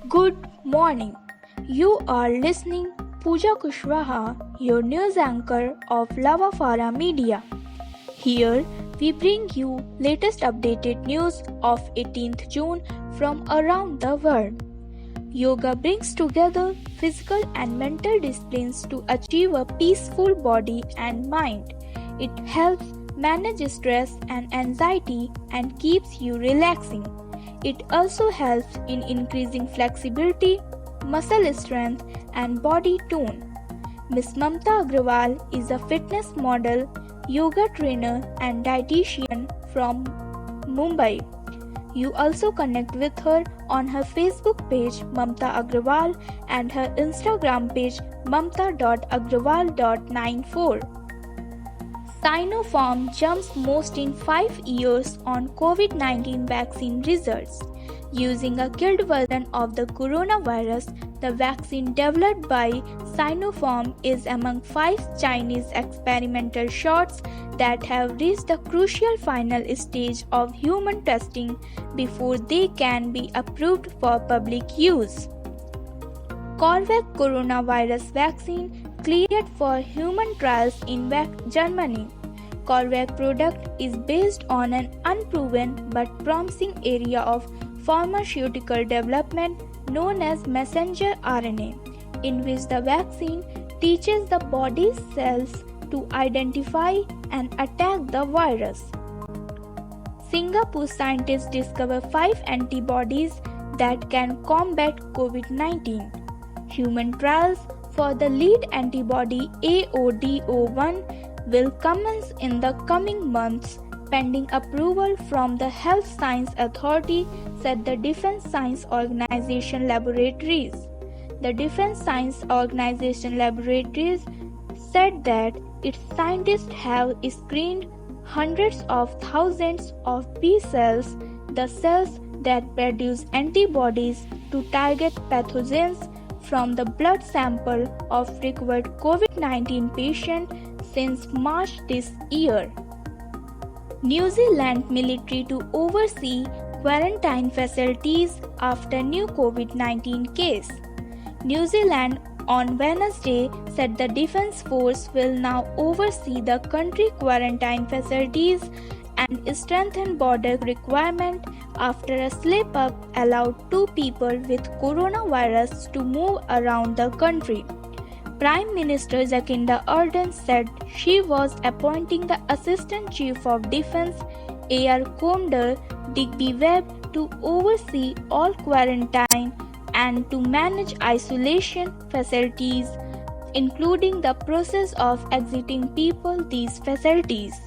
Good morning. You are listening Pooja Kushwaha, your news anchor of Lavafara Media. Here we bring you latest updated news of 18th June from around the world. Yoga brings together physical and mental disciplines to achieve a peaceful body and mind. It helps manage stress and anxiety and keeps you relaxing. It also helps in increasing flexibility, muscle strength, and body tone. Ms. Mamta Agrawal is a fitness model, yoga trainer, and dietitian from Mumbai. You also connect with her on her Facebook page Mamta Agrawal and her Instagram page mamta.agrawal.94. Sinopharm jumps most in 5 years on COVID-19 vaccine results. Using a killed version of the coronavirus, the vaccine developed by Sinopharm is among 5 Chinese experimental shots that have reached the crucial final stage of human testing before they can be approved for public use. CORVAX coronavirus vaccine cleared for human trials in Germany. CORVAX product is based on an unproven but promising area of pharmaceutical development known as messenger RNA, in which the vaccine teaches the body's cells to identify and attack the virus. Singapore scientists discover 5 antibodies that can combat COVID-19. Human trials for the lead antibody AODO1 will commence in the coming months, pending approval from the Health Science Authority, said the Defense Science Organization Laboratories. The Defense Science Organization Laboratories said that its scientists have screened hundreds of thousands of B cells, the cells that produce antibodies to target pathogens, from the blood sample of recovered COVID-19 patients since March this year. New Zealand military to oversee quarantine facilities after new COVID-19 case. New Zealand on Wednesday said the Defence Force will now oversee the country quarantine facilities and strengthen border requirement after a slip-up allowed 2 people with coronavirus to move around the country. Prime Minister Jacinda Ardern said she was appointing the Assistant Chief of Defence Air Commodore Digby Webb to oversee all quarantine and to manage isolation facilities, including the process of exiting people these facilities.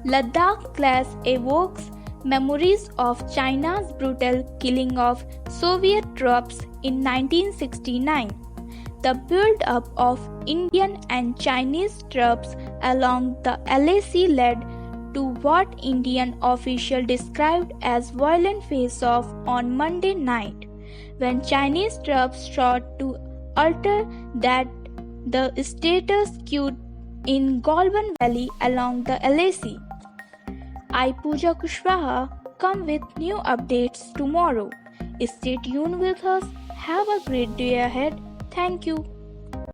Ladakh clash evokes memories of China's brutal killing of Soviet troops in 1969. The build-up of Indian and Chinese troops along the LAC led to what Indian officials described as violent face-off on Monday night, when Chinese troops sought to alter the status quo in Golban Valley along the LAC. I, Pooja Kushwaha, come with new updates tomorrow. Stay tuned with us. Have a great day ahead. Thank you.